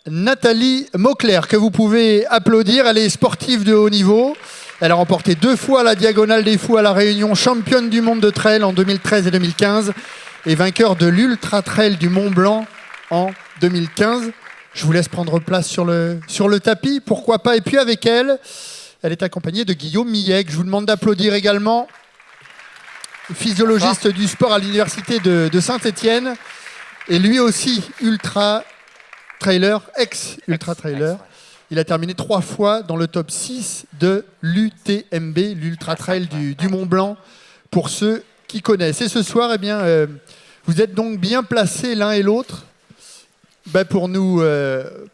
Nathalie Mauclair, que vous pouvez applaudir. Elle est sportive de haut niveau. Elle a remporté 2 fois la Diagonale des Fous à La Réunion, championne du monde de trail en 2013 et 2015 et vainqueur de l'Ultra Trail du Mont Blanc en 2015. Je vous laisse prendre place sur le tapis, pourquoi pas. Et puis avec elle, elle est accompagnée de Guillaume Millet. Je vous demande d'applaudir également, physiologiste du sport à l'université de Saint-Étienne et lui aussi ultra trailer, ex-ultra trailer. Il a terminé 3 fois dans le top 6 de l'UTMB, l'Ultra Trail du Mont Blanc, pour ceux qui connaissent. Et ce soir, eh bien, vous êtes donc bien placés l'un et l'autre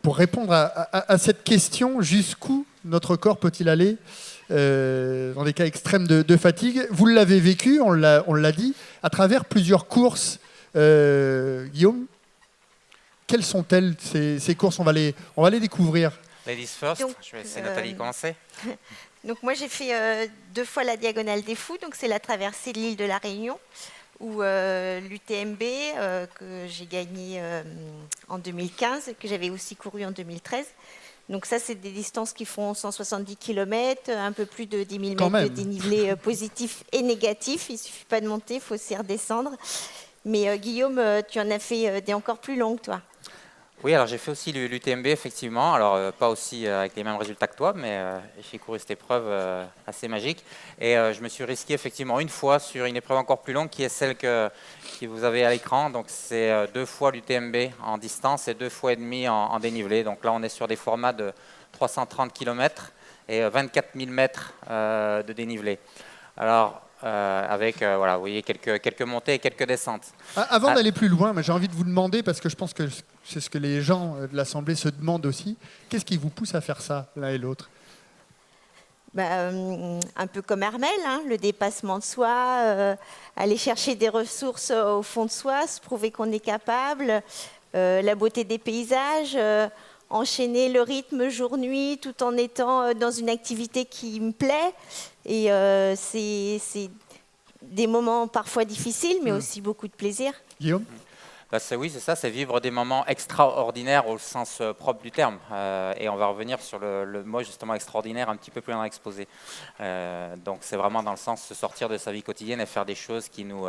pour répondre à cette question, jusqu'où notre corps peut-il aller dans des cas extrêmes de fatigue. Vous l'avez vécu, on l'a dit, à travers plusieurs courses. Guillaume, quelles sont-elles, ces courses? On va les découvrir. Ladies first, Donc, je vais laisser Nathalie commencer. Donc moi j'ai fait 2 fois la Diagonale des Fous, donc c'est la traversée de l'île de la Réunion, ou l'UTMB que j'ai gagné en 2015, que j'avais aussi couru en 2013. Donc ça c'est des distances qui font 170 km, un peu plus de 10 000 mètres de dénivelé positif et négatif. Il ne suffit pas de monter, il faut aussi redescendre. Mais Guillaume, tu en as fait des encore plus longues, toi. Oui, alors j'ai fait aussi l'UTMB, effectivement. Alors, pas aussi avec les mêmes résultats que toi, mais j'ai couru cette épreuve assez magique. Et je me suis risqué, effectivement, une fois sur une épreuve encore plus longue, qui est celle que vous avez à l'écran. Donc, c'est 2 fois l'UTMB en distance et 2 fois et demi en dénivelé. Donc là, on est sur des formats de 330 km et 24 000 mètres de dénivelé. Alors, avec, voilà, vous voyez, quelques montées et quelques descentes. Avant d'aller plus loin, j'ai envie de vous demander, parce que je pense que c'est ce que les gens de l'Assemblée se demandent aussi, qu'est-ce qui vous pousse à faire ça, l'un et l'autre? Un peu comme Armel, hein, le dépassement de soi, aller chercher des ressources au fond de soi, se prouver qu'on est capable, la beauté des paysages, enchaîner le rythme jour-nuit tout en étant dans une activité qui me plaît. Et c'est des moments parfois difficiles, mais aussi beaucoup de plaisir. Guillaume ? Oui, c'est ça, c'est vivre des moments extraordinaires au sens propre du terme. Et on va revenir sur le mot justement extraordinaire un petit peu plus dans l'exposé. Donc c'est vraiment dans le sens de sortir de sa vie quotidienne et faire des choses qui nous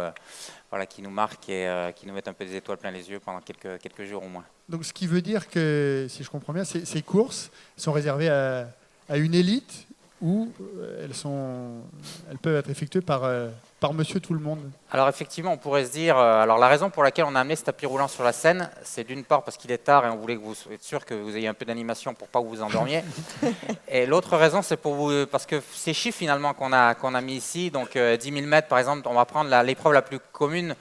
marquent et qui nous mettent un peu des étoiles plein les yeux pendant quelques jours au moins. Donc ce qui veut dire que, si je comprends bien, ces courses sont réservées à une élite, ou elles peuvent être effectuées par monsieur tout le monde? Alors effectivement, on pourrait se dire, alors la raison pour laquelle on a amené ce tapis roulant sur la scène, c'est d'une part parce qu'il est tard et on voulait que vous soyez sûr que vous ayez un peu d'animation pour pas que vous vous endormiez. Et l'autre raison, c'est parce que ces chiffres finalement qu'on a mis ici, donc 10 000 mètres par exemple, on va prendre l'épreuve la plus commune,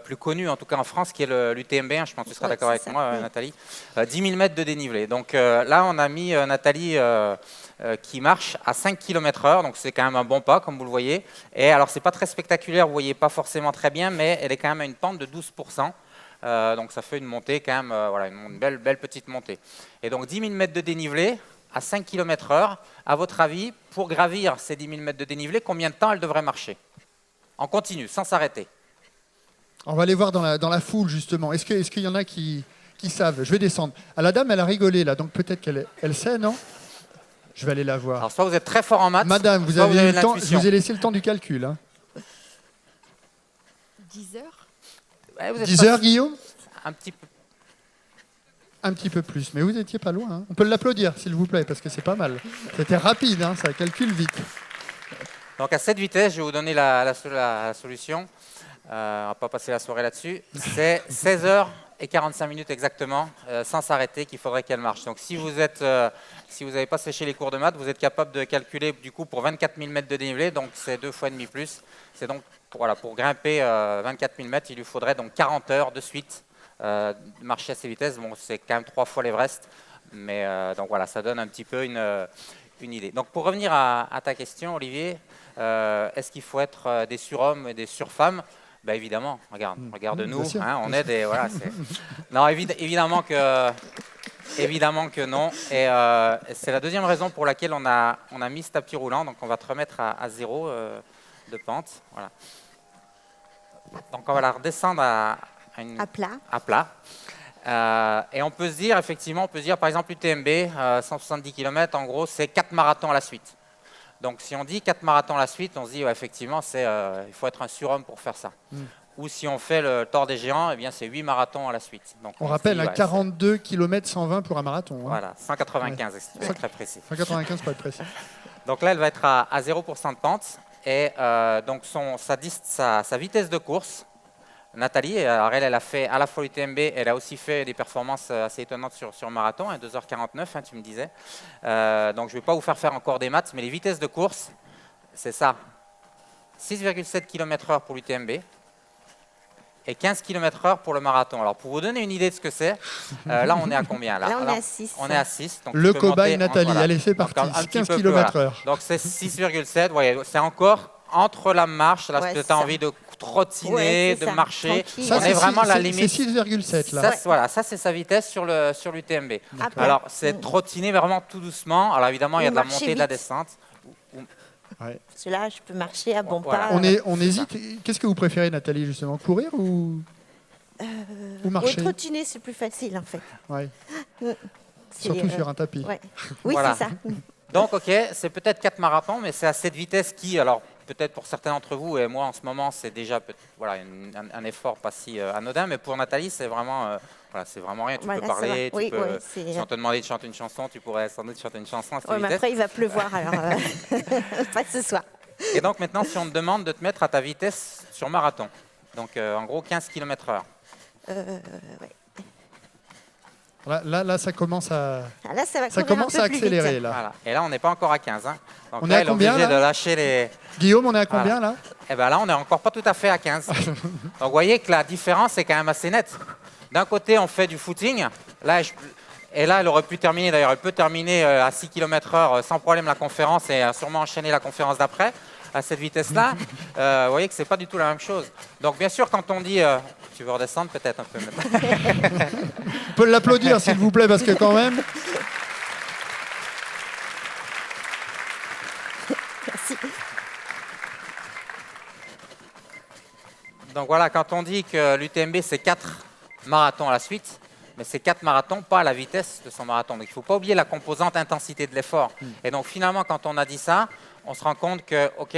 plus connue en tout cas en France, qui est l'UTMB, je pense que tu seras d'accord avec moi, Nathalie. 10 000 mètres de dénivelé. Donc là, on a mis Nathalie qui marche à 5 km/h, donc c'est quand même un bon pas, comme vous le voyez. Et alors, c'est pas très spectaculaire, vous voyez pas forcément très bien, mais elle est quand même à une pente de 12%. Donc ça fait une montée quand même, voilà, une belle petite montée. Et donc 10 000 mètres de dénivelé à 5 km/h, à votre avis, pour gravir ces 10 000 mètres de dénivelé, combien de temps elle devrait marcher? En continu, sans s'arrêter. On va aller voir dans la foule, justement. Est-ce qu'il y en a qui savent? Je vais descendre. Ah, la dame, elle a rigolé, là, donc peut-être qu'elle sait, non? Je vais aller la voir. Alors, soit vous êtes très fort en maths, Madame, vous avez le temps, je vous ai laissé le temps du calcul. Hein. 10 heures. Ouais, 10 heures, Guillaume? Un petit peu. Un petit peu plus, mais vous n'étiez pas loin. Hein. On peut l'applaudir, s'il vous plaît, parce que c'est pas mal. C'était rapide, hein, ça calcule vite. Donc à cette vitesse, je vais vous donner la solution. On ne va pas passer la soirée là-dessus. C'est 16 heures et 45 minutes exactement, sans s'arrêter, qu'il faudrait qu'elle marche. Donc si vous n'avez pas séché les cours de maths, vous êtes capable de calculer du coup pour 24 000 mètres de dénivelé, donc c'est 2 fois et demi plus. C'est donc pour grimper 24 000 mètres, il lui faudrait donc 40 heures de suite de marcher à ces vitesses. Bon, c'est quand même 3 fois l'Everest, mais donc voilà, ça donne un petit peu une idée. Donc pour revenir à ta question, Olivier, est-ce qu'il faut être des surhommes et des surfemmes? Ben évidemment, regarde-nous, hein, on est des... Voilà, non, évidemment que non. Et c'est la deuxième raison pour laquelle on a mis ce tapis roulant. Donc on va te remettre à zéro, de pente. Voilà. Donc on va la redescendre à plat. Et on peut se dire, effectivement, par exemple, l'UTMB, 170 km, en gros, c'est 4 marathons à la suite. Donc si on dit 4 marathons à la suite, on se dit, ouais, effectivement, il faut être un surhomme pour faire ça. Ou si on fait le Tour des Géants, eh bien, c'est 8 marathons à la suite. Donc, on rappelle, 42 km 120 pour un marathon. Hein. Voilà, 195, c'est très précis. 195 pour être précis. Donc là, elle va être à 0% de pente. Et donc sa vitesse de course, Nathalie, alors elle a fait à la fois l'UTMB, elle a aussi fait des performances assez étonnantes sur marathon, 2h49, hein, tu me disais. Donc je ne vais pas vous faire encore des maths, mais les vitesses de course, c'est ça. 6,7 km/h pour l'UTMB et 15 km/h pour le marathon. Alors pour vous donner une idée de ce que c'est, là on est à combien là, on est à 6. On est à 6. Donc le cobaye Nathalie, voilà. Allez c'est parti, 15 km/h. Voilà. Donc c'est 6,7, ouais, c'est encore entre la marche, là tu as envie de trottiner, de marcher. Ça, on est vraiment à la limite. C'est 6,7 là. Voilà, ça c'est sa vitesse sur l'UTMB. Alors c'est trottiner vraiment tout doucement. Alors évidemment il y a de la montée et de la descente. Ouais. Parce que là, je peux marcher à bon pas. On hésite. Qu'est-ce que vous préférez, Nathalie, justement? Courir ou marcher? Trottiner, c'est plus facile, en fait. Ouais. Surtout sur un tapis. Ouais. Oui, voilà. C'est ça. Donc, OK, c'est peut-être 4 marathons, mais c'est à cette vitesse qui, alors peut-être pour certains d'entre vous, et moi en ce moment, c'est déjà un effort pas si anodin, mais pour Nathalie, c'est vraiment... c'est vraiment rien, tu peux parler, si on te demandait de chanter une chanson, tu pourrais sans doute chanter une chanson à cette vitesse. Mais après il va pleuvoir, alors pas ce soir. Et donc maintenant, si on te demande de te mettre à ta vitesse sur marathon, donc en gros 15 km/h. Là, ça commence à, ça commence à accélérer. Là. Voilà. Et là, on n'est pas encore à 15. Hein. Donc on là, est à combien là de lâcher les... Guillaume, on est à combien là? Eh ben là, on n'est encore pas tout à fait à 15. Donc vous voyez que la différence est quand même assez nette. D'un côté, on fait du footing. Et là, elle aurait pu terminer, d'ailleurs, elle peut terminer à 6 km/h sans problème la conférence et sûrement enchaîner la conférence d'après à cette vitesse-là. Vous voyez que ce n'est pas du tout la même chose. Donc bien sûr, quand on dit... tu veux redescendre peut-être un peu maintenant. On peut l'applaudir, s'il vous plaît, parce que quand même... Merci. Donc voilà, quand on dit que l'UTMB, c'est 4 marathons à la suite, mais c'est 4 marathons, pas à la vitesse de son marathon. Donc il ne faut pas oublier la composante intensité de l'effort. Et donc finalement, quand on a dit ça, on se rend compte que, OK,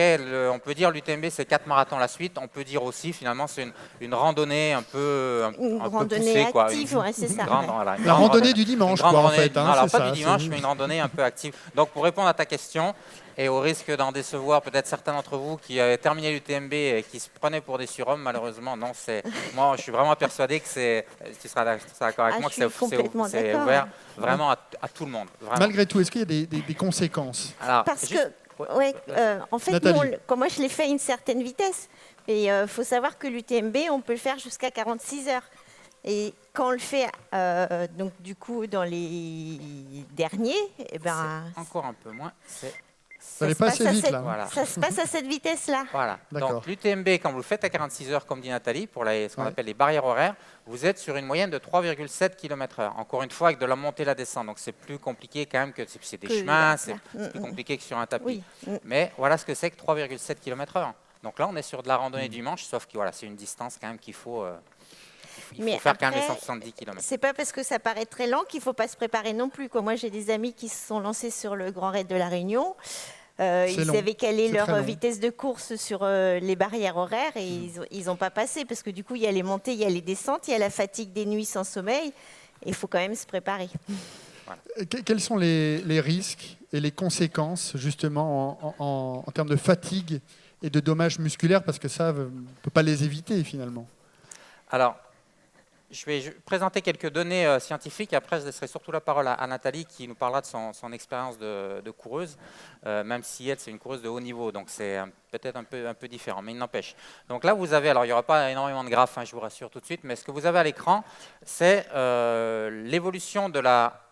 on peut dire l'UTMB, c'est 4 marathons à la suite. On peut dire aussi, finalement, c'est une randonnée un peu poussée. Active, ouais, c'est ça. La randonnée du dimanche, quoi, en fait. Non, alors pas du dimanche, mais une randonnée un peu active. Donc pour répondre à ta question, et au risque d'en décevoir peut-être certains d'entre vous qui avaient terminé l'UTMB et qui se prenaient pour des surhommes, malheureusement, non. Moi, je suis vraiment persuadé que tu seras d'accord avec moi, que c'est ouvert vraiment à tout le monde. Vraiment. Malgré tout, est-ce qu'il y a des conséquences? Alors, en fait, quand moi, je l'ai fait à une certaine vitesse. Et il faut savoir que l'UTMB, on peut le faire jusqu'à 46 heures. Et quand on le fait, donc du coup, dans les derniers, encore un peu moins. Ça n'est pas assez vite, là. Voilà. Ça se passe à cette vitesse-là. Voilà. Donc l'UTMB, quand vous le faites à 46 heures, comme dit Nathalie, pour ce qu'on appelle les barrières horaires, vous êtes sur une moyenne de 3,7 km/h. Encore une fois, avec de la montée et la descente. Donc c'est plus compliqué quand même que c'est des chemins, c'est plus compliqué que sur un tapis. Oui. Mais voilà ce que c'est que 3,7 km/h. Donc là, on est sur de la randonnée dimanche, sauf que c'est une distance quand même qu'il faut... Il faut faire quand même les 170 km. C'est pas parce que ça paraît très lent qu'il ne faut pas se préparer non plus. Moi, j'ai des amis qui se sont lancés sur le Grand Raid de la Réunion. Ils avaient calé leur vitesse de course sur les barrières horaires et ils n'ont pas passé parce que du coup, il y a les montées, il y a les descentes, il y a la fatigue des nuits sans sommeil. Il faut quand même se préparer. Voilà. Quels sont les risques et les conséquences justement en termes de fatigue et de dommages musculaires? Parce que ça, on ne peut pas les éviter finalement. Alors, je vais présenter quelques données scientifiques. Après, je laisserai surtout la parole à Nathalie qui nous parlera de son expérience de coureuse, même si elle, c'est une coureuse de haut niveau. Donc, c'est peut-être un peu différent, mais il n'empêche. Donc là, vous avez, alors il n'y aura pas énormément de graphes, je vous rassure tout de suite, mais ce que vous avez à l'écran, c'est l'évolution de la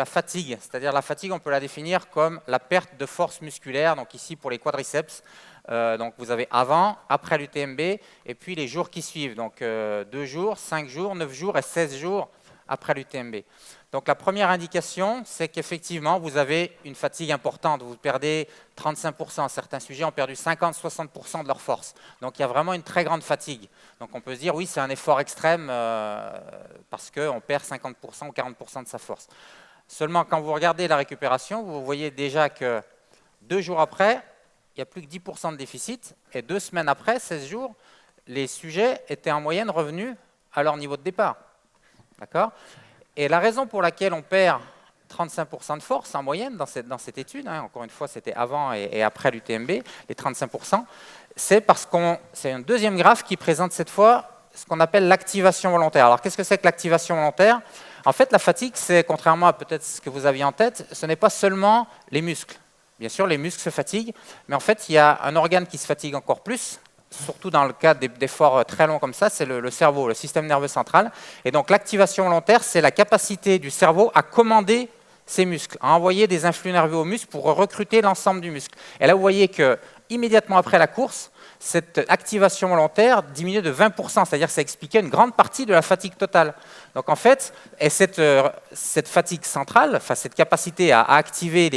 fatigue. C'est-à-dire la fatigue, on peut la définir comme la perte de force musculaire, donc ici pour les quadriceps. Donc vous avez avant, après l'UTMB, et puis les jours qui suivent. Donc 2 jours, 5 jours, 9 jours et 16 jours après l'UTMB. Donc la première indication, c'est qu'effectivement, vous avez une fatigue importante. Vous perdez 35%. Certains sujets ont perdu 50-60% de leur force. Donc il y a vraiment une très grande fatigue. Donc on peut se dire, oui, c'est un effort extrême parce qu'on perd 50% ou 40% de sa force. Seulement, quand vous regardez la récupération, vous voyez déjà que 2 jours après, il n'y a plus que 10% de déficit. Et 2 semaines après, 16 jours, les sujets étaient en moyenne revenus à leur niveau de départ. D'accord ? Et la raison pour laquelle on perd 35% de force en moyenne dans cette étude, hein, encore une fois, c'était avant et après l'UTMB, les 35%, c'est parce que c'est un deuxième graphe qui présente cette fois ce qu'on appelle l'activation volontaire. Alors, qu'est-ce que c'est que l'activation volontaire ? En fait, la fatigue, c'est, contrairement à peut-être ce que vous aviez en tête, ce n'est pas seulement les muscles. Bien sûr, les muscles se fatiguent, mais en fait, il y a un organe qui se fatigue encore plus, surtout dans le cas d'efforts très longs comme ça, c'est le cerveau, le système nerveux central. Et donc l'activation volontaire, c'est la capacité du cerveau à commander ses muscles, à envoyer des influx nerveux aux muscles pour recruter l'ensemble du muscle. Et là, vous voyez qu'immédiatement après la course, cette activation volontaire diminue de 20%, c'est-à-dire que ça expliquait une grande partie de la fatigue totale. Donc en fait, cette fatigue centrale, enfin cette capacité à activer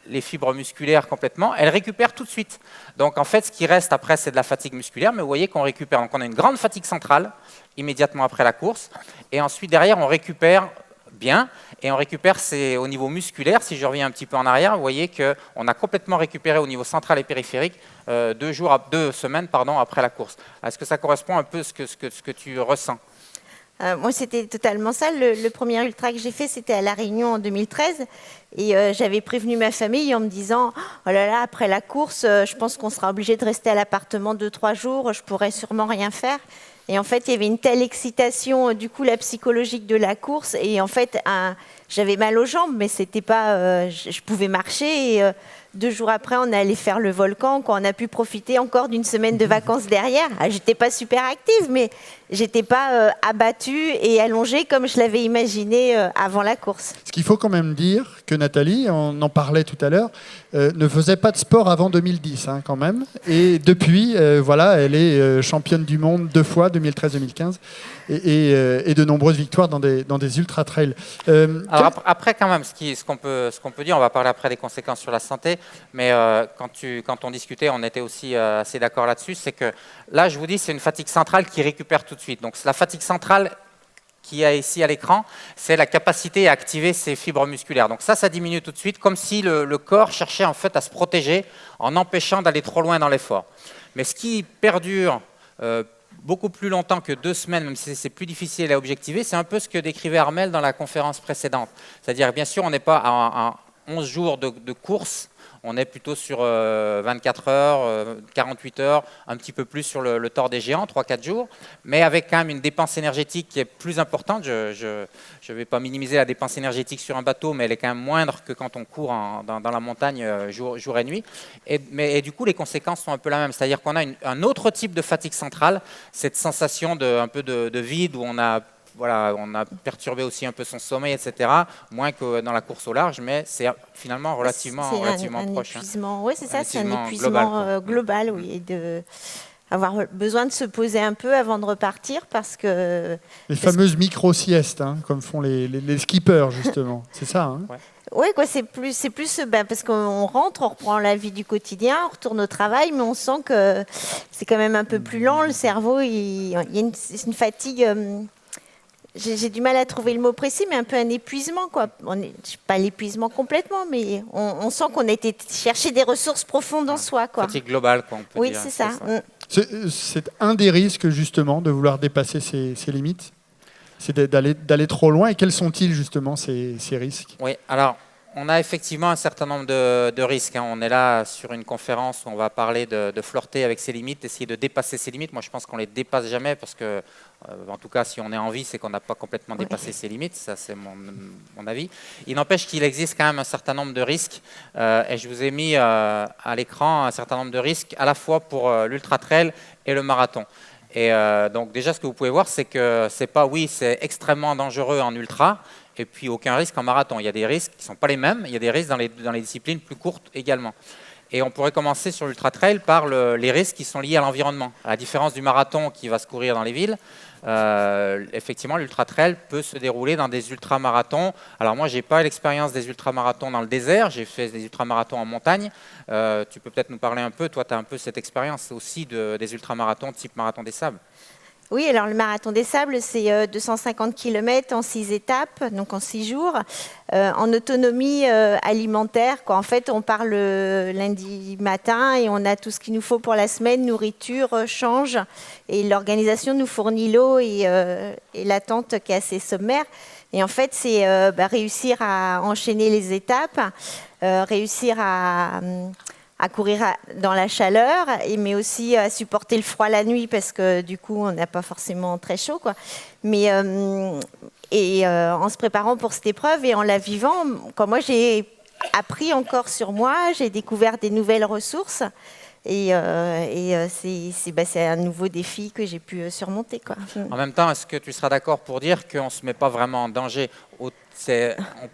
les fibres musculaires complètement, elles récupèrent tout de suite. Donc en fait, ce qui reste après, c'est de la fatigue musculaire, mais vous voyez qu'on récupère. Donc on a une grande fatigue centrale immédiatement après la course, et ensuite derrière, on récupère bien, et on récupère au niveau musculaire. Si je reviens un petit peu en arrière, vous voyez qu'on a complètement récupéré au niveau central et périphérique 2 semaines après la course. Est-ce que ça correspond un peu à ce que tu ressens ? Moi, c'était totalement ça. Le premier ultra que j'ai fait, c'était à La Réunion en 2013. Et j'avais prévenu ma famille en me disant « Oh là là, après la course, je pense qu'on sera obligé de rester à l'appartement 2-3 jours. Je pourrais sûrement rien faire. » Et en fait, il y avait une telle excitation, du coup, la psychologique de la course. Et en fait, j'avais mal aux jambes, mais c'était pas, je pouvais marcher. Et 2 jours après, on allait faire le volcan, quand on a pu profiter encore d'une semaine de vacances derrière. J'étais pas super active, mais j'étais pas abattue et allongée comme je l'avais imaginé avant la course. Ce qu'il faut quand même dire que Nathalie, on en parlait tout à l'heure, ne faisait pas de sport avant 2010 hein, quand même. Et depuis, voilà, elle est championne du monde 2 fois, 2013-2015, et de nombreuses victoires dans des ultra-trails. Alors après, quand même, ce qu'on peut dire, on va parler après des conséquences sur la santé, mais quand on discutait, on était aussi assez d'accord là-dessus, c'est que là, je vous dis, c'est une fatigue centrale qui récupère tout de suite. Donc la fatigue centrale qu'il y a ici à l'écran, c'est la capacité à activer ces fibres musculaires. Donc ça diminue tout de suite, comme si le corps cherchait en fait à se protéger en empêchant d'aller trop loin dans l'effort. Mais ce qui perdure beaucoup plus longtemps que 2 semaines, même si c'est plus difficile à objectiver, c'est un peu ce que décrivait Armel dans la conférence précédente. C'est-à-dire, bien sûr, on n'est pas à 11 jours de course, on est plutôt sur 24 heures, 48 heures, un petit peu plus sur le Tour des Géants, 3-4 jours, mais avec quand même une dépense énergétique qui est plus importante. Je ne vais pas minimiser la dépense énergétique sur un bateau, mais elle est quand même moindre que quand on court dans la montagne jour et nuit. Et du coup, les conséquences sont un peu la même. C'est-à-dire qu'on a un autre type de fatigue centrale, cette sensation un peu de vide où on a perturbé aussi un peu son sommeil, etc. Moins que dans la course au large, mais c'est finalement relativement proche. Oui, c'est ça, c'est un épuisement global, oui, et avoir besoin de se poser un peu avant de repartir parce que... Les fameuses micro-siestes, hein, comme font les skippers, justement. C'est ça, hein. Ouais. Oui, c'est plus parce qu'on rentre, on reprend la vie du quotidien, on retourne au travail, mais on sent que c'est quand même un peu plus lent. Le cerveau, il y a une fatigue... J'ai du mal à trouver le mot précis, mais un peu un épuisement, quoi. Pas l'épuisement complètement, mais on sent qu'on a été chercher des ressources profondes en soi, quoi. Fatigue globale, quoi, on peut dire. Oui, c'est ça. C'est un des risques, justement, de vouloir dépasser ses limites. C'est d'aller trop loin. Et quels sont-ils, justement, ces risques ? Oui, alors, on a effectivement un certain nombre de risques. Hein. On est là sur une conférence où on va parler de flirter avec ses limites, d'essayer de dépasser ses limites. Moi, je pense qu'on ne les dépasse jamais parce que, en tout cas, si on est en vie, c'est qu'on n'a pas complètement dépassé ses limites. Ça, c'est mon avis. Il n'empêche qu'il existe quand même un certain nombre de risques. Et je vous ai mis à l'écran un certain nombre de risques, à la fois pour l'ultra-trail et le marathon. Et donc, déjà, ce que vous pouvez voir, c'est que c'est extrêmement dangereux en ultra. Et puis aucun risque en marathon. Il y a des risques qui ne sont pas les mêmes, il y a des risques dans les disciplines plus courtes également. Et on pourrait commencer sur l'ultra trail par les risques qui sont liés à l'environnement. À la différence du marathon qui va se courir dans les villes, effectivement, l'ultra trail peut se dérouler dans des ultramarathons. Alors moi, j'ai pas l'expérience des ultramarathons dans le désert, j'ai fait des ultramarathons en montagne. Tu peux peut-être nous parler un peu, toi tu as un peu cette expérience aussi des ultramarathons type marathon des sables. Oui, alors le marathon des sables, c'est 250 km en 6 étapes, donc en 6 jours, en autonomie alimentaire, quoi. En fait, on part le lundi matin et on a tout ce qu'il nous faut pour la semaine, nourriture, change, et l'organisation nous fournit l'eau et la tente qui est assez sommaire. Et en fait, c'est réussir à enchaîner les étapes, réussir à courir dans la chaleur, mais aussi à supporter le froid la nuit parce que du coup, on n'a pas forcément très chaud, quoi. Mais en se préparant pour cette épreuve et en la vivant, quand moi j'ai appris encore sur moi, j'ai découvert des nouvelles ressources. Et c'est un nouveau défi que j'ai pu surmonter, quoi. En même temps, est-ce que tu seras d'accord pour dire qu'on ne se met pas vraiment en danger? On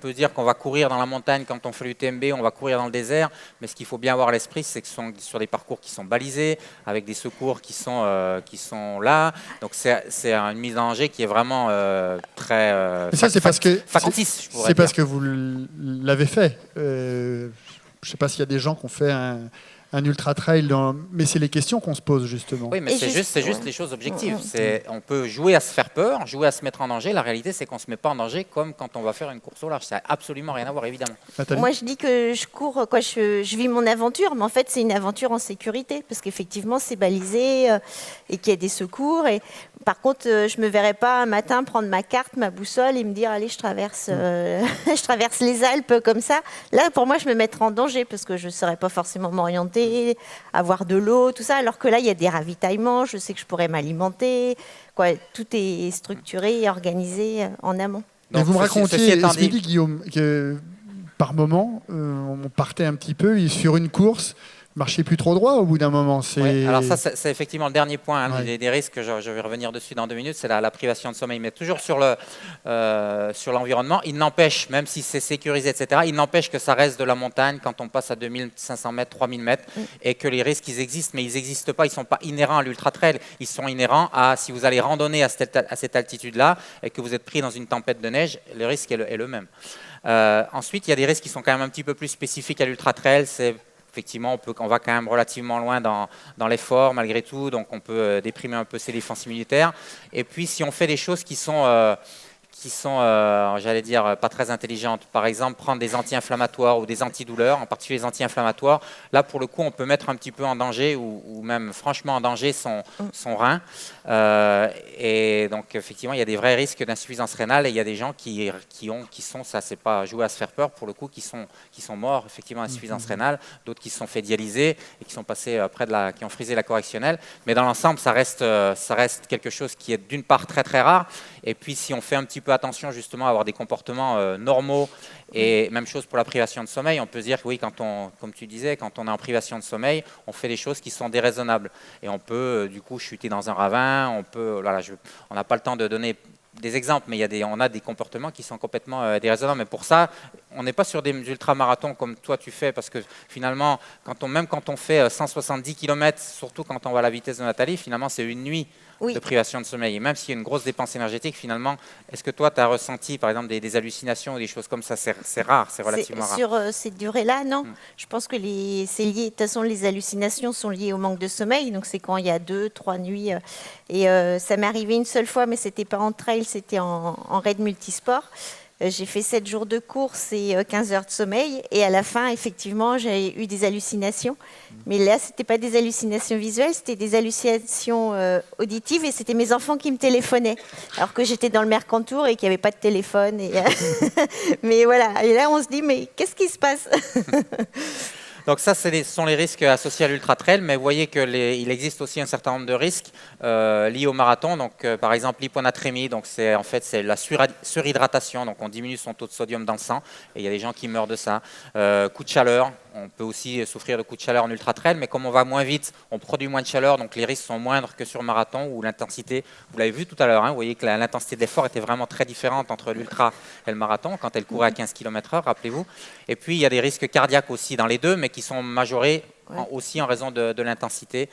peut dire qu'on va courir dans la montagne quand on fait l'UTMB, on va courir dans le désert, mais ce qu'il faut bien avoir à l'esprit, c'est que ce sont sur des parcours qui sont balisés, avec des secours qui sont là. Donc c'est une mise en danger qui est vraiment très factice. C'est parce que vous l'avez fait. Je ne sais pas s'il y a des gens qui ont fait un ultra trail, mais c'est les questions qu'on se pose justement. Oui, mais c'est juste les choses objectives. On peut jouer à se faire peur, jouer à se mettre en danger. La réalité, c'est qu'on ne se met pas en danger comme quand on va faire une course au large. Ça n'a absolument rien à voir, évidemment. Nathalie ? Moi, je dis que je cours, quoi, je vis mon aventure, mais en fait, c'est une aventure en sécurité, parce qu'effectivement, c'est balisé et qu'il y a des secours. Et par contre, je ne me verrais pas un matin prendre ma carte, ma boussole et me dire, allez, je traverse les Alpes comme ça. Là, pour moi, je me mettrais en danger, parce que je ne saurais pas forcément m'orienter, avoir de l'eau, tout ça, alors que là, il y a des ravitaillements, je sais que je pourrais m'alimenter, quoi. Tout est structuré et organisé en amont. Donc, vous me racontiez, dit, Guillaume, que par moment, on partait un petit peu sur une course, marchez plus trop droit au bout d'un moment. Oui, alors ça, c'est effectivement le dernier point des risques. Je vais revenir dessus dans 2 minutes. C'est la privation de sommeil. Mais toujours sur l'environnement, il n'empêche, même si c'est sécurisé, etc., il n'empêche que ça reste de la montagne quand on passe à 2500 mètres, 3000 mètres, et que les risques, ils existent, mais ils n'existent pas. Ils ne sont pas inhérents à l'ultra-trail. Ils sont inhérents à si vous allez randonner à cette altitude-là et que vous êtes pris dans une tempête de neige, le risque est le même. Ensuite, il y a des risques qui sont quand même un petit peu plus spécifiques à l'ultra-trail. Effectivement, on va quand même relativement loin dans l'effort malgré tout, donc on peut déprimer un peu ses défenses immunitaires. Et puis, si on fait des choses qui sont j'allais dire, pas très intelligentes, par exemple, prendre des anti-inflammatoires ou des antidouleurs, en particulier les anti-inflammatoires, là, pour le coup, on peut mettre un petit peu en danger ou même franchement en danger son rein. Et donc, effectivement, il y a des vrais risques d'insuffisance rénale et il y a des gens qui sont, ça, c'est pas jouer à se faire peur, pour le coup, qui sont morts, effectivement, d'insuffisance rénale, d'autres qui se sont fait dialyser et qui sont passés qui ont frisé la correctionnelle. Mais dans l'ensemble, ça reste quelque chose qui est d'une part très, très rare. Et puis, si on fait un petit peu attention justement à avoir des comportements normaux, et même chose pour la privation de sommeil, on peut se dire que oui, comme tu disais, quand on est en privation de sommeil, on fait des choses qui sont déraisonnables. Et on peut du coup chuter dans un ravin, on n'a pas le temps de donner des exemples, mais on a des comportements qui sont complètement déraisonnables. Mais pour ça, on n'est pas sur des ultramarathons comme toi tu fais, parce que finalement, même quand on fait 170 km, surtout quand on va à la vitesse de Nathalie, finalement c'est une nuit de privation de sommeil. Et même s'il y a une grosse dépense énergétique, finalement, est-ce que toi tu as ressenti par exemple des hallucinations ou des choses comme ça? C'est rare, c'est relativement rare. Sur cette durée-là, non. Je pense que c'est lié, de toute façon les hallucinations sont liées au manque de sommeil, donc c'est quand il y a 2-3 nuits. Et ça m'est arrivé une seule fois, mais c'était pas en trail, c'était en raid multisport. J'ai fait 7 jours de course et 15 heures de sommeil. Et à la fin, effectivement, j'ai eu des hallucinations. Mais là, ce n'était pas des hallucinations visuelles, c'était des hallucinations auditives. Et c'était mes enfants qui me téléphonaient. Alors que j'étais dans le Mercantour et qu'il n'y avait pas de téléphone. Mais voilà. Et là, on se dit, mais qu'est-ce qui se passe? Donc ça, ce sont les risques associés à l'ultra-trail, mais vous voyez qu'il existe aussi un certain nombre de risques liés au marathon. Donc, par exemple, l'hyponatrémie, donc c'est la surhydratation, donc on diminue son taux de sodium dans le sang, et il y a des gens qui meurent de ça. Coup de chaleur, on peut aussi souffrir de coups de chaleur en ultra-trail, mais comme on va moins vite, on produit moins de chaleur, donc les risques sont moindres que sur marathon où l'intensité, vous l'avez vu tout à l'heure, hein, vous voyez que l'intensité d'effort était vraiment très différente entre l'ultra et le marathon quand elle courait à 15 km/h, rappelez-vous. Et puis il y a des risques cardiaques aussi dans les deux, mais qui sont majorés aussi en raison de l'intensité,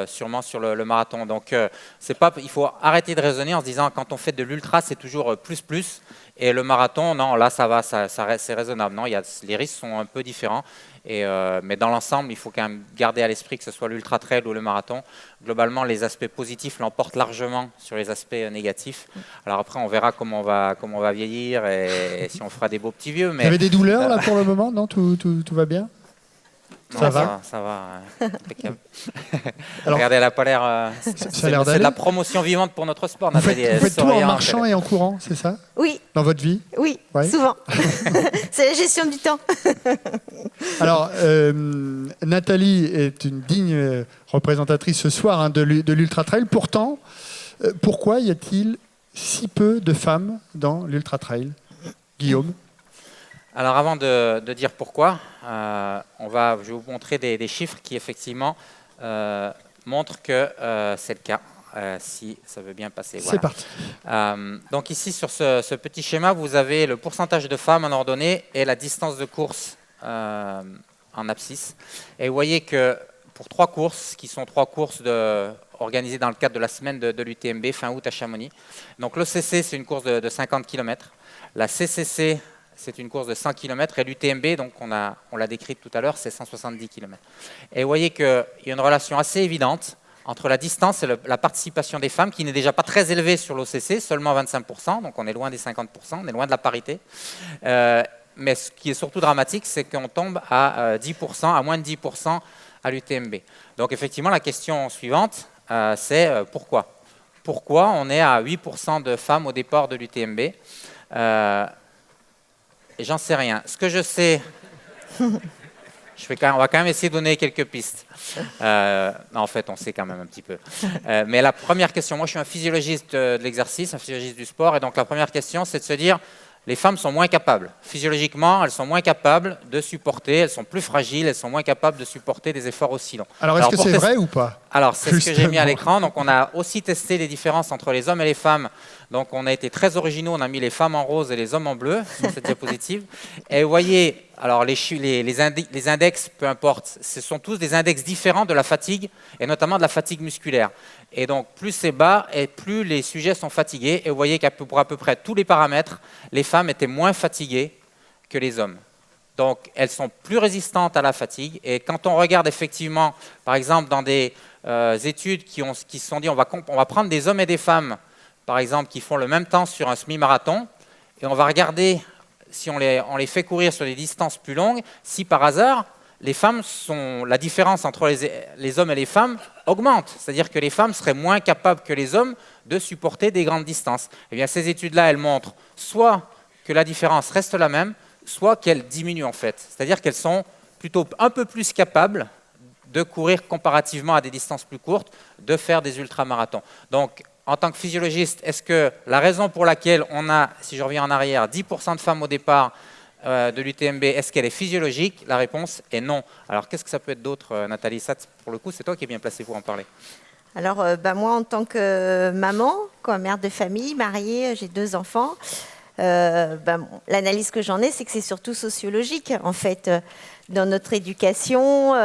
sûrement sur le marathon. Donc il faut arrêter de raisonner en se disant quand on fait de l'ultra, c'est toujours plus. Et le marathon, non, là, ça va, c'est raisonnable. Non, les risques sont un peu différents. Mais dans l'ensemble, il faut quand même garder à l'esprit que ce soit l'ultra-trail ou le marathon. Globalement, les aspects positifs l'emportent largement sur les aspects négatifs. Alors après, on verra comment on va vieillir et si on fera des beaux petits vieux. Mais, vous avez des douleurs là pour le moment? Non, tout va bien? Non, ça va. Impeccable. Alors, regardez, elle n'a pas l'air. C'est de la promotion vivante pour notre sport. Vous faites tout en marchant et en courant, c'est ça? Oui. Dans votre vie? Oui, souvent. C'est la gestion du temps. Alors, Nathalie est une digne représentatrice ce soir hein, de l'ultra-trail. Pourtant, pourquoi y a-t-il si peu de femmes dans l'ultra-trail? Guillaume? Alors avant de dire pourquoi, je vais vous montrer des chiffres qui effectivement montrent que c'est le cas, si ça veut bien passer. C'est parti. Donc ici sur ce petit schéma, vous avez le pourcentage de femmes en ordonnée et la distance de course en abscisse. Et vous voyez que pour 3 courses, qui sont 3 courses organisées dans le cadre de la semaine de l'UTMB, fin août à Chamonix. Donc l'OCC, c'est une course de 50 km. La CCC, c'est une course de 100 km et l'UTMB, donc on l'a décrite tout à l'heure, c'est 170 km. Et vous voyez qu'il y a une relation assez évidente entre la distance et la participation des femmes, qui n'est déjà pas très élevée sur l'OCC, seulement 25%, donc on est loin des 50%, on est loin de la parité. Mais ce qui est surtout dramatique, c'est qu'on tombe à 10%, à moins de 10% à l'UTMB. Donc effectivement, la question suivante, c'est pourquoi? Pourquoi on est à 8% de femmes au départ de l'UTMB? Et j'en sais rien. Ce que je sais, on va quand même essayer de donner quelques pistes. En fait, on sait quand même un petit peu. Mais la première question, moi je suis un physiologiste de l'exercice, un physiologiste du sport, et donc la première question, c'est de se dire, les femmes sont moins capables. Physiologiquement, elles sont moins capables de supporter, elles sont plus fragiles, elles sont moins capables de supporter des efforts aussi longs. Alors, est-ce que c'est vrai ou pas? Alors, c'est ce que j'ai mis à l'écran. Donc, on a aussi testé les différences entre les hommes et les femmes. Donc, on a été très originaux. On a mis les femmes en rose et les hommes en bleu sur cette diapositive. Et vous voyez, alors les index, peu importe, ce sont tous des index différents de la fatigue, et notamment de la fatigue musculaire. Et donc, plus c'est bas, et plus les sujets sont fatigués. Et vous voyez qu'à pour à peu près tous les paramètres, les femmes étaient moins fatiguées que les hommes. Donc, elles sont plus résistantes à la fatigue. Et quand on regarde effectivement, par exemple, dans des études qui se sont dit, on va prendre des hommes et des femmes, par exemple, qui font le même temps sur un semi-marathon, et on va regarder, si on les fait courir sur des distances plus longues, si par hasard, la différence entre les hommes et les femmes augmente. C'est-à-dire que les femmes seraient moins capables que les hommes de supporter des grandes distances. Eh bien, ces études-là, elles montrent soit que la différence reste la même, soit qu'elle diminue en fait. C'est-à-dire qu'elles sont plutôt un peu plus capables de courir comparativement à des distances plus courtes, de faire des ultramarathons. Donc, en tant que physiologiste, est-ce que la raison pour laquelle on a, si je reviens en arrière, 10% de femmes au départ de l'UTMB, est-ce qu'elle est physiologique? La réponse est non. Alors, qu'est-ce que ça peut être d'autre, Nathalie? Ça, pour le coup, c'est toi qui es bien placée pour en parler. Alors, moi, en tant que maman, mère de famille, mariée, j'ai 2 enfants, l'analyse que j'en ai, c'est que c'est surtout sociologique, en fait, dans notre éducation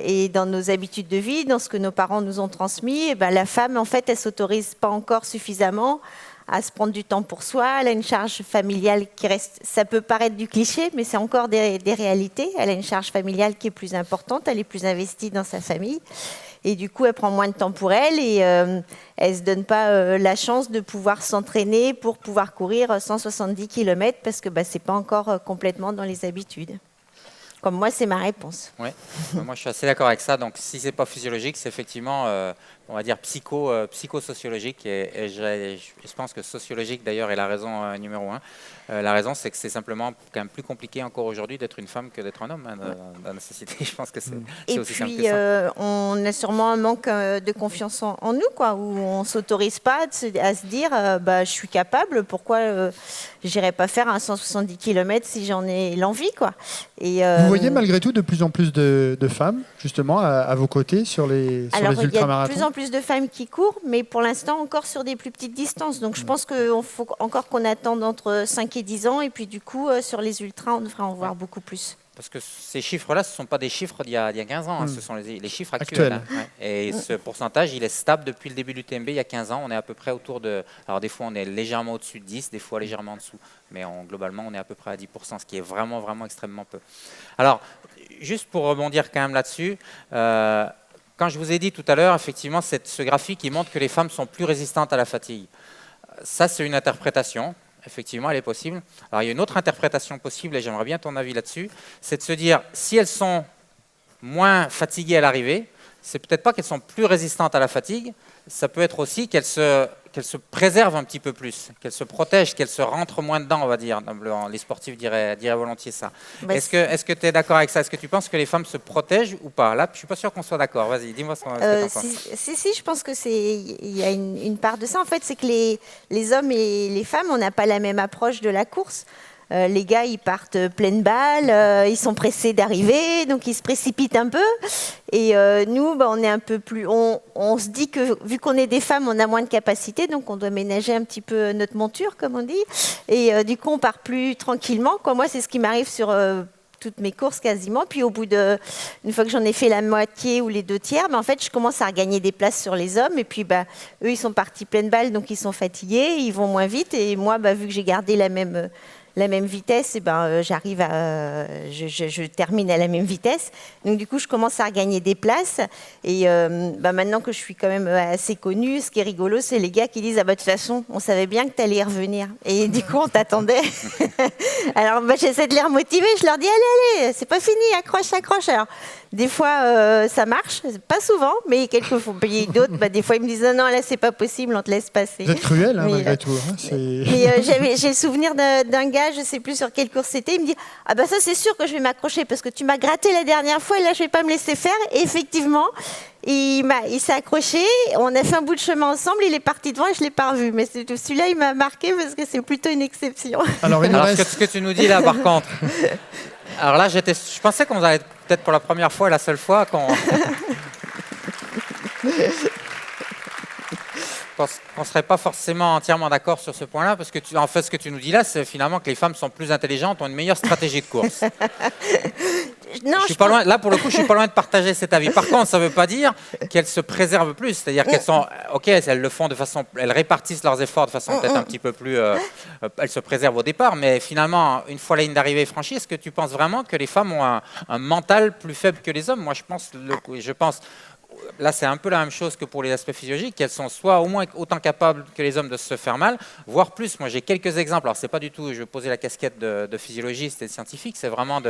et dans nos habitudes de vie, dans ce que nos parents nous ont transmis. La femme, en fait, elle ne s'autorise pas encore suffisamment à se prendre du temps pour soi. Elle a une charge familiale qui reste, ça peut paraître du cliché, mais c'est encore des réalités. Elle a une charge familiale qui est plus importante, elle est plus investie dans sa famille. Et du coup, elle prend moins de temps pour elle et elle ne se donne pas la chance de pouvoir s'entraîner pour pouvoir courir 170 km parce que ce n'est pas encore complètement dans les habitudes. Comme moi, c'est ma réponse. Oui, moi je suis assez d'accord avec ça. Donc si ce n'est pas physiologique, c'est effectivement on va dire, psychosociologique. Et je pense que sociologique, d'ailleurs, est la raison numéro un. La raison, c'est que c'est simplement quand même plus compliqué encore aujourd'hui d'être une femme que d'être un homme hein, dans la société. Je pense que c'est aussi simple que ça. Et puis, on a sûrement un manque de confiance en nous, quoi, où on ne s'autorise pas à se dire je suis capable, pourquoi j'irais pas faire un 170 km si j'en ai l'envie, quoi. Et, vous voyez malgré tout de plus en plus de femmes, justement, à vos côtés sur les ultramarathons? Il y a de plus en plus de femmes qui courent, mais pour l'instant encore sur des plus petites distances. Donc je pense qu'il faut encore qu'on attende entre 5 et 10 ans, et puis du coup, sur les ultras, on devrait en voir beaucoup plus. Parce que ces chiffres-là, ce ne sont pas des chiffres d'il y a 15 ans, hein, ce sont les chiffres actuels. Hein, ouais. Et ce pourcentage, il est stable depuis le début du TMB, il y a 15 ans. On est à peu près autour de... Alors des fois, on est légèrement au-dessus de 10, des fois légèrement en dessous. Mais globalement, on est à peu près à 10%, ce qui est vraiment, vraiment extrêmement peu. Alors, juste pour rebondir quand même là-dessus, quand je vous ai dit tout à l'heure, effectivement, ce graphique, il montre que les femmes sont plus résistantes à la fatigue. Ça, c'est une interprétation. Effectivement, elle est possible. Alors, il y a une autre interprétation possible, et j'aimerais bien ton avis là-dessus, c'est de se dire, si elles sont moins fatiguées à l'arrivée, c'est peut-être pas qu'elles sont plus résistantes à la fatigue, ça peut être aussi qu'elles se préservent un petit peu plus, qu'elles se protègent, qu'elles se rentrent moins dedans, on va dire. Les sportifs diraient volontiers ça. Est-ce que tu es d'accord avec ça? Est-ce que tu penses que les femmes se protègent ou pas? Là, je ne suis pas sûr qu'on soit d'accord. Vas-y, dis-moi ce que tu en penses. Si, je pense qu'il y a une part de ça. En fait, c'est que les hommes et les femmes, on n'a pas la même approche de la course. Les gars, ils partent pleine balle, ils sont pressés d'arriver, donc ils se précipitent un peu. Et nous, on est un peu plus... On se dit que, vu qu'on est des femmes, on a moins de capacité, donc on doit ménager un petit peu notre monture, comme on dit. Et du coup, on part plus tranquillement. Moi, c'est ce qui m'arrive sur... toutes mes courses quasiment, puis au bout une fois que j'en ai fait la moitié ou les 2/3, en fait je commence à regagner des places sur les hommes, et puis eux ils sont partis pleine balle, donc ils sont fatigués, ils vont moins vite, et moi vu que j'ai gardé la même vitesse, j'arrive je termine à la même vitesse. Donc du coup, je commence à regagner des places. Et maintenant que je suis quand même assez connue, ce qui est rigolo, c'est les gars qui disent de toute façon, on savait bien que tu allais y revenir. Et du coup, on t'attendait. Alors j'essaie de les remotiver, je leur dis allez, c'est pas fini, accroche. Alors des fois, ça marche, pas souvent, mais quelques fois, puis d'autres, des fois, ils me disent non, là, c'est pas possible, on te laisse passer. Vous êtes cruel, malgré tout. J'ai le souvenir d'un gars, je sais plus sur quelle course c'était, il me dit ça c'est sûr que je vais m'accrocher parce que tu m'as gratté la dernière fois et là je vais pas me laisser faire. Et effectivement, il s'est accroché, on a fait un bout de chemin ensemble, il est parti devant et je l'ai pas revu. Mais celui-là il m'a marqué parce que c'est plutôt une exception. Alors ce que tu nous dis là par contre, alors là je pensais qu'on allait peut-être pour la première fois et la seule fois qu'on ne serait pas forcément entièrement d'accord sur ce point-là, parce que en fait, ce que tu nous dis là, c'est finalement que les femmes sont plus intelligentes, ont une meilleure stratégie de course. Non, loin, là, pour le coup, je suis pas loin de partager cet avis. Par contre, ça ne veut pas dire qu'elles se préservent plus. C'est-à-dire qu'elles sont, elles le font de façon, elles répartissent leurs efforts de façon peut-être un petit peu plus. Elles se préservent au départ, mais finalement, une fois la ligne d'arrivée franchie, est-ce que tu penses vraiment que les femmes ont un mental plus faible que les hommes? Moi, je pense. Là, c'est un peu la même chose que pour les aspects physiologiques, qu'elles sont soit au moins autant capables que les hommes de se faire mal, voire plus. Moi, j'ai quelques exemples. Alors, c'est pas du tout, je vais poser la casquette de physiologiste et de scientifique, c'est vraiment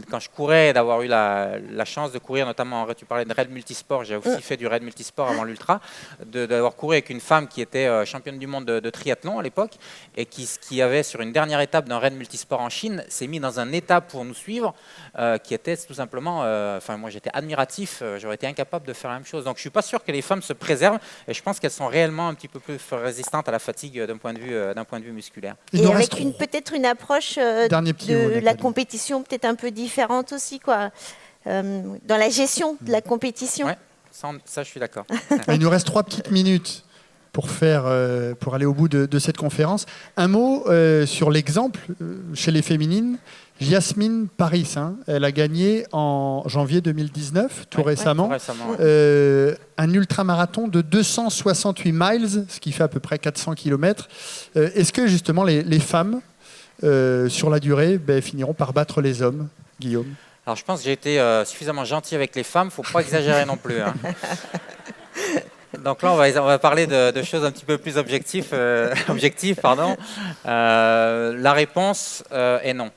quand je courais, d'avoir eu la chance de courir, notamment, tu parlais de raid multisport, j'ai aussi fait du raid multisport avant l'ultra, d'avoir couru avec une femme qui était championne du monde de triathlon à l'époque, et qui avait, sur une dernière étape d'un raid multisport en Chine, s'est mis dans un état pour nous suivre, qui était tout simplement, moi j'étais admiratif, j'aurais été incapable de faire la même chose. Donc je ne suis pas sûr que les femmes se préservent, et je pense qu'elles sont réellement un petit peu plus résistantes à la fatigue d'un point de vue musculaire. Et avec peut-être une approche de la compétition peut-être un peu différente aussi, quoi, dans la gestion de la compétition. Ouais, ça je suis d'accord. Il nous reste 3 petites minutes pour aller au bout de cette conférence. Un mot sur l'exemple chez les féminines. Yasmine Paris, elle a gagné en janvier 2019, tout récemment, un ultramarathon de 268 miles, ce qui fait à peu près 400 km. Est-ce que justement les femmes, sur la durée, finiront par battre les hommes, Guillaume? Alors je pense que j'ai été suffisamment gentil avec les femmes, il ne faut pas exagérer non plus. Donc là, on va parler de choses un petit peu plus objectives. La réponse est non.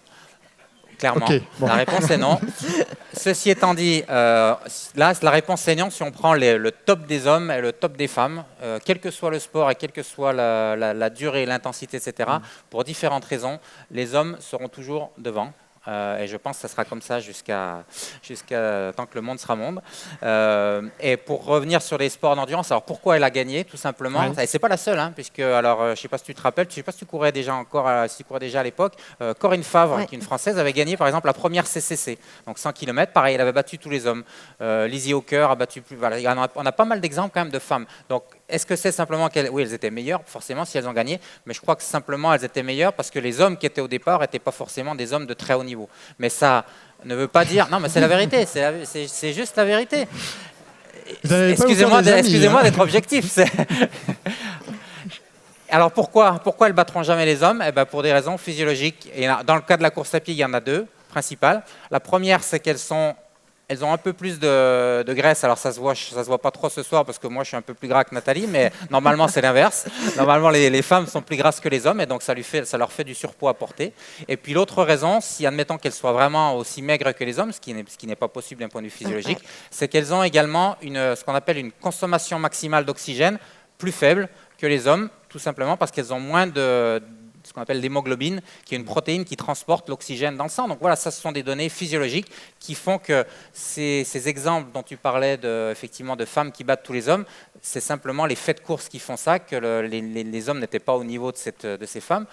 clairement. Ok, bon. La réponse est non. Ceci étant dit, là, la réponse est non si on prend le top des hommes et le top des femmes, quel que soit le sport et quelle que soit la durée, l'intensité, etc. Pour différentes raisons, les hommes seront toujours devant. Et je pense que ça sera comme ça jusqu'à tant que le monde sera monde. Et pour revenir sur les sports d'endurance, alors pourquoi elle a gagné, tout simplement. Ouais. Et c'est pas la seule, hein, puisque alors je sais pas si tu te rappelles, je sais pas si tu courais déjà encore, si tu courais déjà à l'époque. Corinne Favre, Ouais. qui est une Française, avait gagné par exemple la première CCC, donc 100 km. Pareil, elle avait battu tous les hommes. Lizzie Hawker a battu plus. Voilà, on a pas mal d'exemples quand même de femmes. Donc est-ce que c'est simplement qu'elles, oui, elles étaient meilleures, forcément, si elles ont gagné, mais je crois que simplement elles étaient meilleures parce que les hommes qui étaient au départ n'étaient pas forcément des hommes de très haut niveau. Mais ça ne veut pas dire. Non, mais c'est la vérité, c'est juste la vérité. Excusez-moi d'être objectif. Alors pourquoi elles battront jamais les hommes? Eh ben, pour des raisons physiologiques. Et dans le cas de la course à pied, il y en a deux principales. La première, c'est elles ont un peu plus de graisse. Alors ça se voit pas trop ce soir parce que moi je suis un peu plus gras que Nathalie, mais normalement c'est l'inverse. Normalement les femmes sont plus grasses que les hommes et donc ça leur fait du surpoids à porter. Et puis l'autre raison, si admettons qu'elles soient vraiment aussi maigres que les hommes, ce qui n'est pas possible d'un point de vue physiologique, c'est qu'elles ont également ce qu'on appelle une consommation maximale d'oxygène plus faible que les hommes, tout simplement parce qu'elles ont moins de ce qu'on appelle l'hémoglobine, qui est une protéine qui transporte l'oxygène dans le sang. Donc voilà, ça ce sont des données physiologiques qui font que ces exemples dont tu parlais effectivement de femmes qui battent tous les hommes, c'est simplement les faits de course qui font ça, que les hommes n'étaient pas au niveau de ces femmes.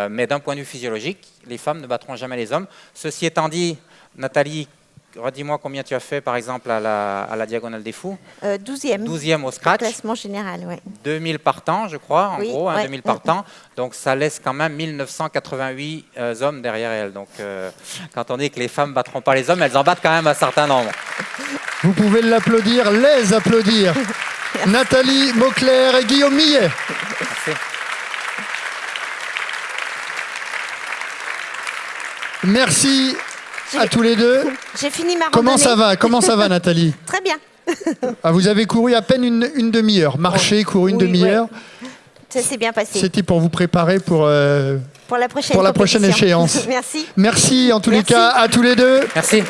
Mais d'un point de vue physiologique, les femmes ne battront jamais les hommes. Ceci étant dit, Nathalie, redis-moi combien tu as fait, par exemple, à la Diagonale des Fous. 12e. 12e au scratch. Classement général, oui. 2000 par temps, je crois, en Oui, gros, ouais. 2000 par temps. Donc, ça laisse quand même 1988 hommes derrière elle. Donc, quand on dit que les femmes ne battront pas les hommes, elles en battent quand même un certain nombre. Vous pouvez l'applaudir, les applaudir. Nathalie Mauclair et Guillaume Millet. Merci. Merci à tous les deux. J'ai fini ma Comment randonnée. Comment ça va, Nathalie? Très bien. Ah, vous avez couru à peine une demi-heure. Marché, couru une Oui, demi-heure. ouais. Ça s'est bien passé. C'était pour vous préparer pour Pour la prochaine échéance. Merci. Merci en tous les Merci. cas à tous les deux. Merci.